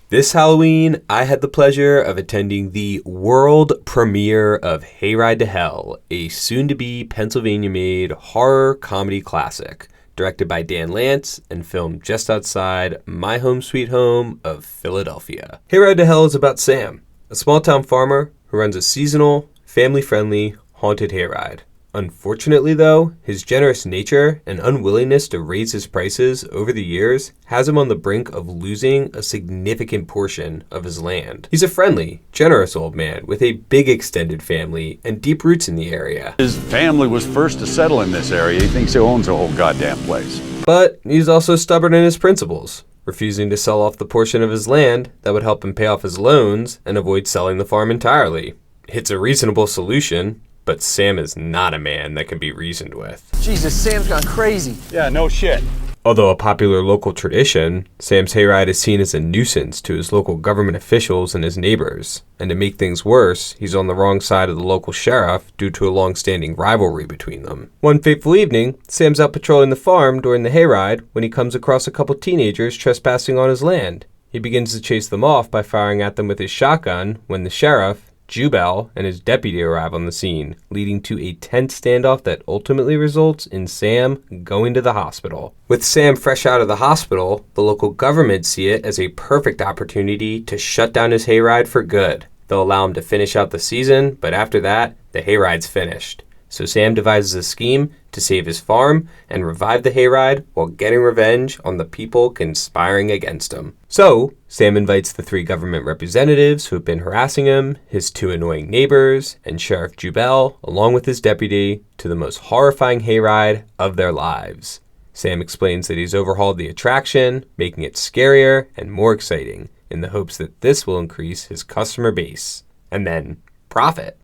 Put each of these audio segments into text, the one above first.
This Halloween, I had the pleasure of attending the world premiere of Hayride to Hell, a soon-to-be Pennsylvania-made horror comedy classic, directed by Dan Lance and filmed just outside my home sweet home of Philadelphia. Hayride to Hell is about Sam, a small-town farmer who runs a seasonal, family-friendly, haunted hayride. Unfortunately, though, his generous nature and unwillingness to raise his prices over the years has him on the brink of losing a significant portion of his land. He's a friendly, generous old man with a big extended family and deep roots in the area. His family was first to settle in this area. He thinks he owns the whole goddamn place. But he's also stubborn in his principles, refusing to sell off the portion of his land that would help him pay off his loans and avoid selling the farm entirely. It's a reasonable solution, but Sam is not a man that can be reasoned with. Jesus, Sam's gone crazy. Yeah, no shit. Although a popular local tradition, Sam's hayride is seen as a nuisance to his local government officials and his neighbors. And to make things worse, he's on the wrong side of the local sheriff due to a long-standing rivalry between them. One fateful evening, Sam's out patrolling the farm during the hayride when he comes across a couple teenagers trespassing on his land. He begins to chase them off by firing at them with his shotgun when the sheriff, Jubal, and his deputy arrive on the scene, leading to a tense standoff that ultimately results in Sam going to the hospital. With Sam fresh out of the hospital, the local government see it as a perfect opportunity to shut down his hayride for good. They'll allow him to finish out the season, but after that, the hayride's finished. So Sam devises a scheme to save his farm and revive the hayride while getting revenge on the people conspiring against him. So, Sam invites the 3 government representatives who have been harassing him, his 2 annoying neighbors, and Sheriff Jubal, along with his deputy, to the most horrifying hayride of their lives. Sam explains that he's overhauled the attraction, making it scarier and more exciting, in the hopes that this will increase his customer base. And then, profit.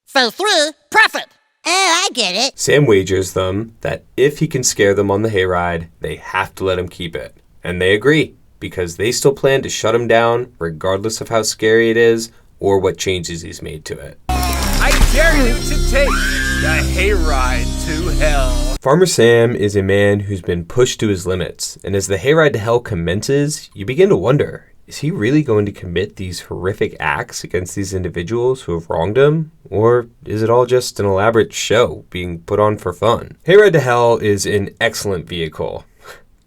For 3, profit. Oh, I get it. Sam wagers them that if he can scare them on the hayride, they have to let him keep it. And they agree, because they still plan to shut him down regardless of how scary it is or what changes he's made to it. I dare you to take the hayride to hell. Farmer Sam is a man who's been pushed to his limits, and as the hayride to hell commences, you begin to wonder, is he really going to commit these horrific acts against these individuals who have wronged him? Or is it all just an elaborate show being put on for fun? Hayride to Hell is an excellent vehicle.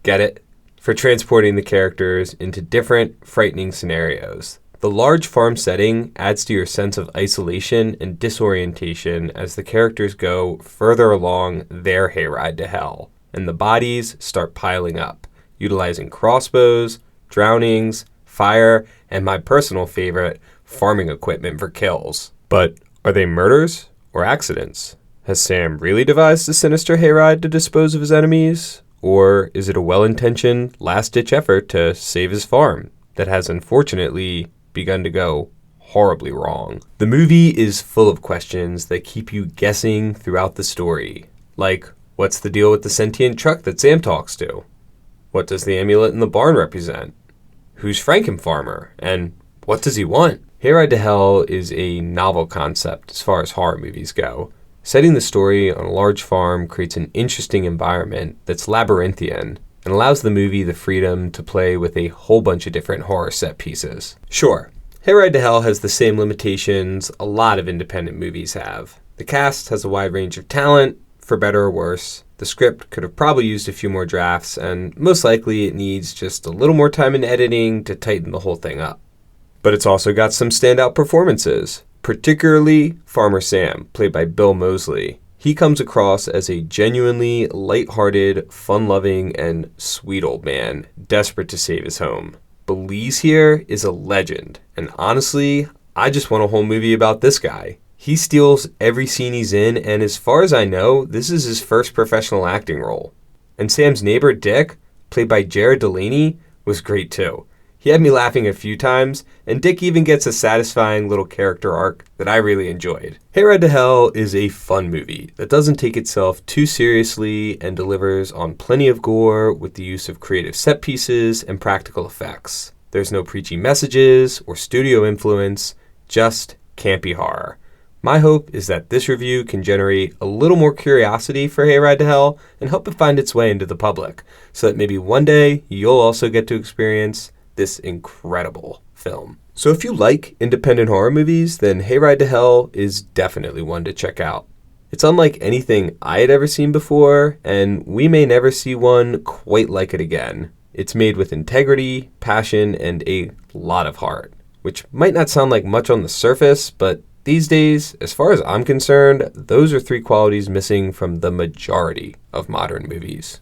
Get it? For transporting the characters into different, frightening scenarios. The large farm setting adds to your sense of isolation and disorientation as the characters go further along their hayride to hell, and the bodies start piling up, utilizing crossbows, drownings, fire, and my personal favorite, farming equipment for kills. But are they murders or accidents? Has Sam really devised a sinister hayride to dispose of his enemies? Or is it a well-intentioned, last-ditch effort to save his farm that has unfortunately begun to go horribly wrong? The movie is full of questions that keep you guessing throughout the story. Like, what's the deal with the sentient truck that Sam talks to? What does the amulet in the barn represent? Who's Frankenfarmer, and what does he want? Hayride to Hell is a novel concept as far as horror movies go. Setting the story on a large farm creates an interesting environment that's labyrinthian and allows the movie the freedom to play with a whole bunch of different horror set pieces. Sure, Hayride to Hell has the same limitations a lot of independent movies have. The cast has a wide range of talent, for better or worse. The script could have probably used a few more drafts, and most likely it needs just a little more time in editing to tighten the whole thing up. But it's also got some standout performances, particularly Farmer Sam, played by Bill Moseley. He comes across as a genuinely lighthearted, fun-loving, and sweet old man, desperate to save his home. Belize here is a legend, and honestly, I just want a whole movie about this guy. He steals every scene he's in, and as far as I know, this is his first professional acting role. And Sam's neighbor, Dick, played by Jared Delaney, was great too. He had me laughing a few times, and Dick even gets a satisfying little character arc that I really enjoyed. Hayride to Hell is a fun movie that doesn't take itself too seriously and delivers on plenty of gore with the use of creative set pieces and practical effects. There's no preachy messages or studio influence, just campy horror. My hope is that this review can generate a little more curiosity for Hayride to Hell and help it find its way into the public, so that maybe one day you'll also get to experience this incredible film. So if you like independent horror movies, then Hayride to Hell is definitely one to check out. It's unlike anything I had ever seen before, and we may never see one quite like it again. It's made with integrity, passion, and a lot of heart, which might not sound like much on the surface, but these days, as far as I'm concerned, those are three qualities missing from the majority of modern movies.